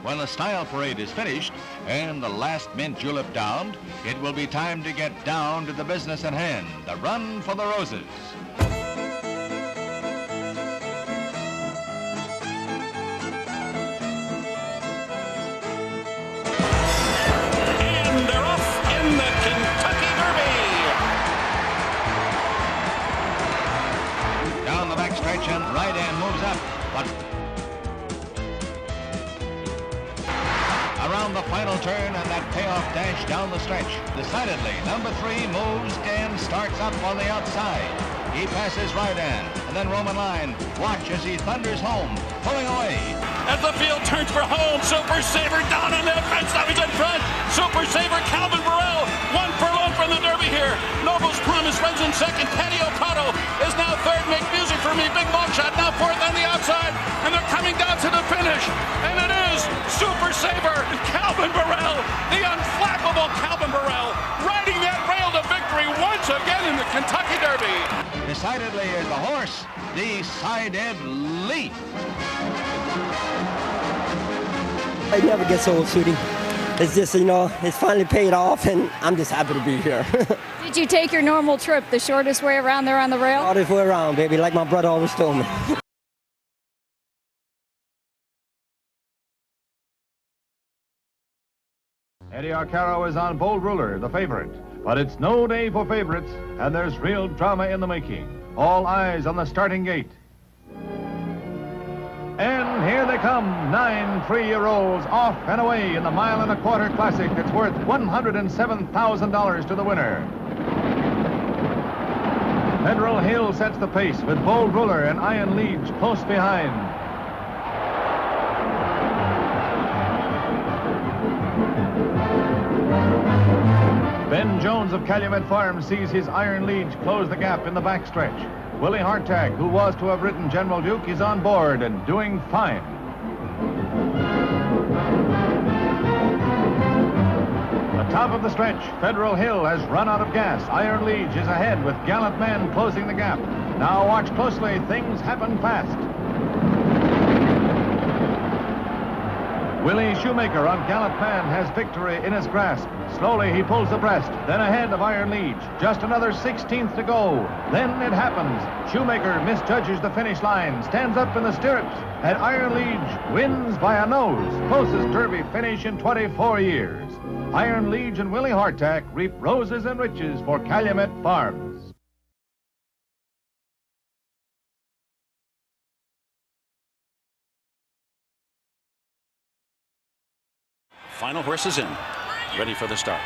When the style parade is finished and the last mint julep downed, it will be time to get down to the business at hand, the run for the roses. And they're off in the Kentucky Derby. Down the backstretch and right end moves up, but around the final turn and that payoff dash down the stretch. Decidedly, number 3 moves and starts up on the outside. He passes right end and then Roman line. Watch as he thunders home, pulling away. As the field turns for home, Super Saver down on that fence. Now he's in front. Super Saver, Calvin Borel, 1 furlong from the Derby here. Noble's Promise runs in second. Patio Prado is now third. Make music for me. Big long shot now fourth on the outside. And they're coming down to the finish. And it is Super Saver and Calvin Borel, the unflappable Calvin Borel, riding that rail to victory once again in the Kentucky Derby. Decidedly is the horse, Decided Leap. I never get old shooting. It's just, you know, it's finally paid off, and I'm just happy to be here. Did you take your normal trip, the shortest way around there on the rail? Shortest way around, baby, like my brother always told me. Eddie Arcaro is on Bold Ruler, the favorite. But it's no day for favorites, and there's real drama in the making. All eyes on the starting gate. And here they come, 9 3-year-olds off and away in the 1 1/4 Classic that's worth $107,000 to the winner. Federal Hill sets the pace with Bold Ruler and Iron Leech close behind. Ben Jones of Calumet Farm sees his Iron Leech close the gap in the backstretch. Willie Hartack, who was to have ridden General Duke, is on board and doing fine. The top of the stretch, Federal Hill has run out of gas. Iron Leech is ahead with Gallant Man closing the gap. Now watch closely, things happen fast. Willie Shoemaker on Gallant Man has victory in his grasp. Slowly he pulls abreast, then ahead of Iron Leech. Just another 16th to go. Then it happens. Shoemaker misjudges the finish line, stands up in the stirrups, and Iron Leech wins by a nose. Closest Derby finish in 24 years. Iron Leech and Willie Hartack reap roses and riches for Calumet Farms. Final horses in, ready for the start.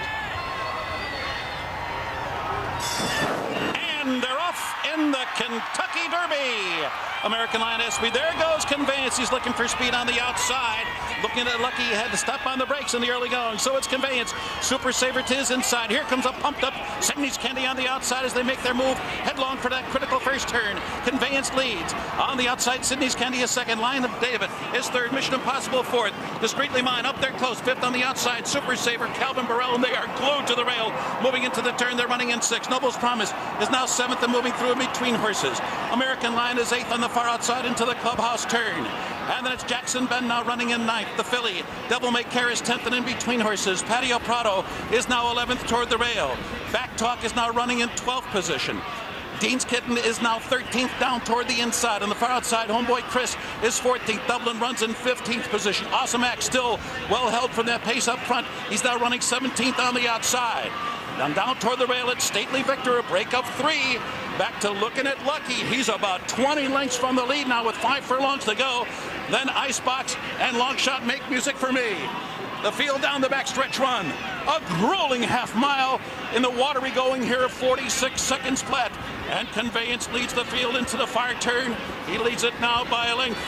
And they're off in the Kentucky Derby. American Lion SB. There goes Conveyance. He's looking for speed on the outside. Looking at Lucky. He had to stop on the brakes in the early going. So it's Conveyance. Super Saver Tiz inside. Here comes a pumped up Sydney's Candy on the outside as they make their move headlong for that critical first turn. Conveyance leads. On the outside, Sydney's Candy is second. Lion of David is third. Mission Impossible fourth. Discreetly Mine up there close. Fifth on the outside. Super Saver, Calvin Borel, and they are glued to the rail. Moving into the turn, they're running in sixth. Noble's Promise is now seventh and moving through in between horses. American Lion is eighth on the far outside into the clubhouse turn. And then it's Jackson Ben now running in ninth. The filly, Devil May Care, is 10th and in between horses. Patio Prado is now 11th toward the rail. Back Talk is now running in 12th position. Dean's Kitten is now 13th down toward the inside. On the far outside, Homeboy Chris is 14th. Dublin runs in 15th position. Awesome Act still well held from that pace up front. He's now running 17th on the outside. Down toward the rail, it's Stately Victor, a break of 3. Back to Looking at Lucky. He's about 20 lengths from the lead now with 5 furlongs to go. Then Icebox and Longshot Make Music for Me. The field down the backstretch run. A grueling half mile in the watery going here of 46 seconds flat. And Conveyance leads the field into the far turn. He leads it now by a length.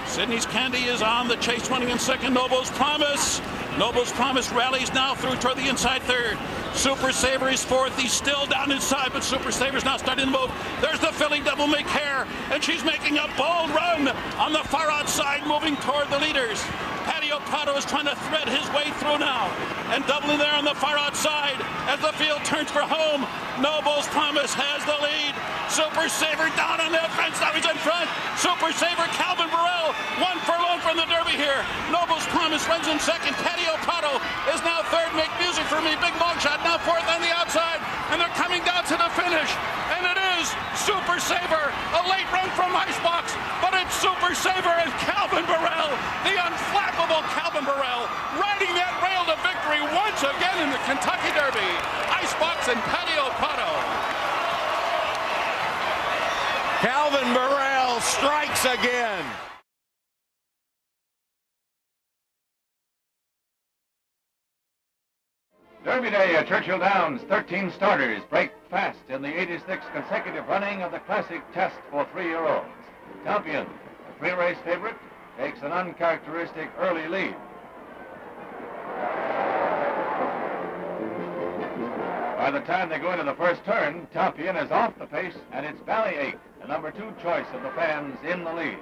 Sydney's Candy is on the chase, running in second. Noble's Promise. Noble's Promise rallies now through toward the inside third. Super Saver is fourth. He's still down inside, but Super Saver's now starting to move. There's the filly Devil May Care, and she's making a bold run on the far outside, moving toward the leaders. Patio Prado is trying to thread his way through now, and doubling there on the far outside as the field turns for home. Noble's Promise has the lead. Super Saver down on that fence. Now he's in front. Super Saver, Calvin Borel, 1 furlong from the Derby here. Noble's Promise Thomas runs in second. Patio Prado is now third. Make music for me. Big long shot now fourth on the outside. And they're coming down to the finish. And it is Super Saver. A late run from Icebox. But it's Super Saver and Calvin Borel. The unflappable Calvin Borel riding that rail to victory once again in the Kentucky Derby. Icebox and Patio Prado. Calvin Borel strikes again. Derby Day at Churchill Downs, 13 starters break fast in the 86th consecutive running of the classic test for 3-year-olds. Champion, a pre-race favorite, takes an uncharacteristic early lead. By the time they go into the first turn, Champion is off the pace, and it's Bellyache, the number 2 choice of the fans, in the lead.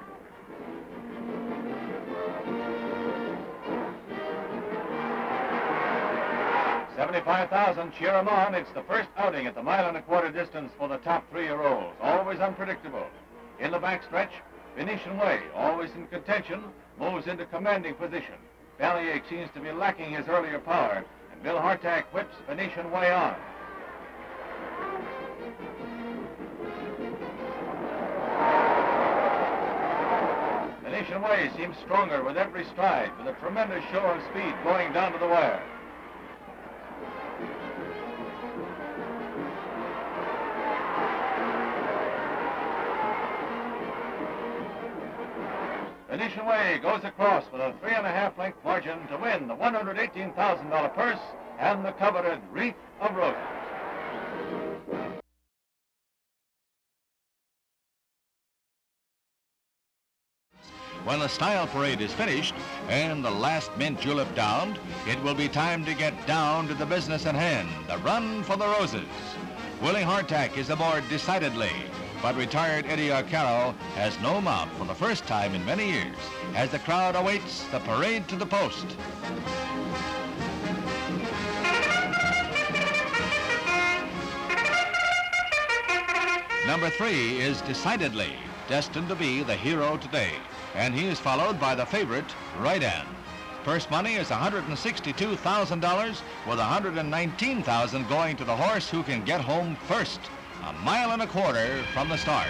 $75,000 cheer him on. It's the first outing at the 1.25 mile distance for the top 3-year-olds. Always unpredictable. In the backstretch, Venetian Way, always in contention, moves into commanding position. Bellyache seems to be lacking his earlier power, and Bill Hartack whips Venetian Way on. Venetian Way seems stronger with every stride, with a tremendous show of speed going down to the wire. Venetian Way goes across with a 3.5 length margin to win the $118,000 purse and the coveted Wreath of Roses. When the style parade is finished and the last mint julep downed, it will be time to get down to the business at hand, the run for the roses. Willie Hartack is aboard decidedly, but retired Eddie Arcaro has no mount for the first time in many years as the crowd awaits the parade to the post. Number 3 is decidedly destined to be the hero today, and he is followed by the favorite, Rydan. Purse money is $162,000, with $119,000 going to the horse who can get home first, 1.25 miles from the start.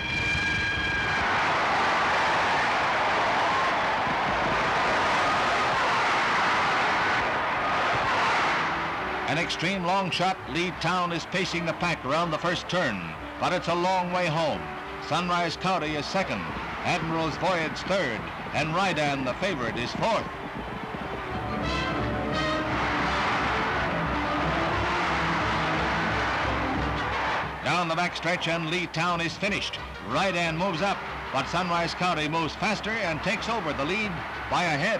An extreme long shot, Lead Town is pacing the pack around the first turn, but it's a long way home. Sunrise County is second, Admiral's Voyage third, and Rydan, the favorite, is fourth. Down the backstretch and Lee Town is finished. Rydan moves up, but Sunrise County moves faster and takes over the lead by a head.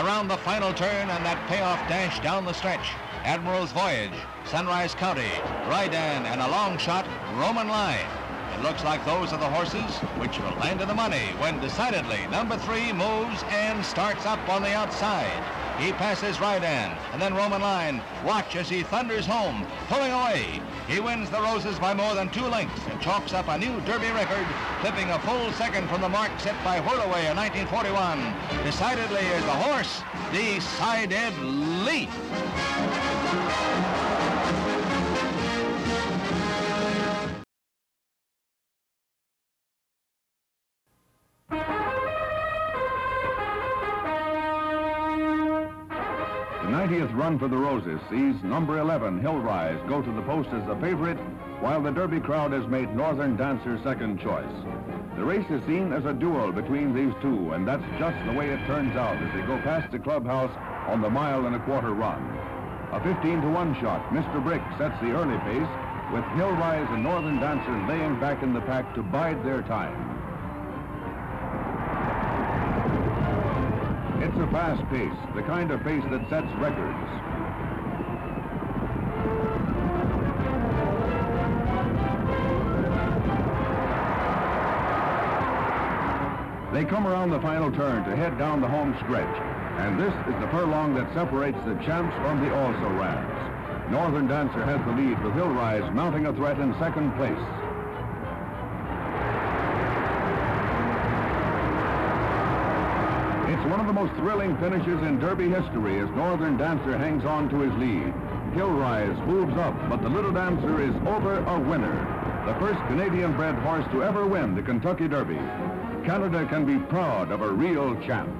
Around the final turn and that payoff dash down the stretch, Admiral's Voyage, Sunrise County, Rydan, and a long shot, Roman Line. It looks like those are the horses which will land in the money when decidedly number 3 moves and starts up on the outside. He passes Rydan and then Roman Line. Watch as he thunders home, pulling away. He wins the roses by more than 2 lengths and chalks up a new Derby record, clipping a full second from the mark set by Whirlaway in 1941. Decidedly is the horse, Decidedly. The 90th run for the Roses sees number 11, Hillrise, go to the post as the favorite, while the Derby crowd has made Northern Dancer second choice. The race is seen as a duel between these two, and that's just the way it turns out as they go past the clubhouse on the 1.25 mile run. A 15-to-1 shot, Mr. Brick sets the early pace, with Hillrise and Northern Dancer laying back in the pack to bide their time. It's a fast pace, the kind of pace that sets records. They come around the final turn to head down the home stretch, and this is the furlong that separates the champs from the also-rans. Northern Dancer has the lead with Hillrise mounting a threat in second place. It's one of the most thrilling finishes in Derby history as Northern Dancer hangs on to his lead. Hillrise moves up, but the Little Dancer is over a winner. The first Canadian-bred horse to ever win the Kentucky Derby. Canada can be proud of a real champ.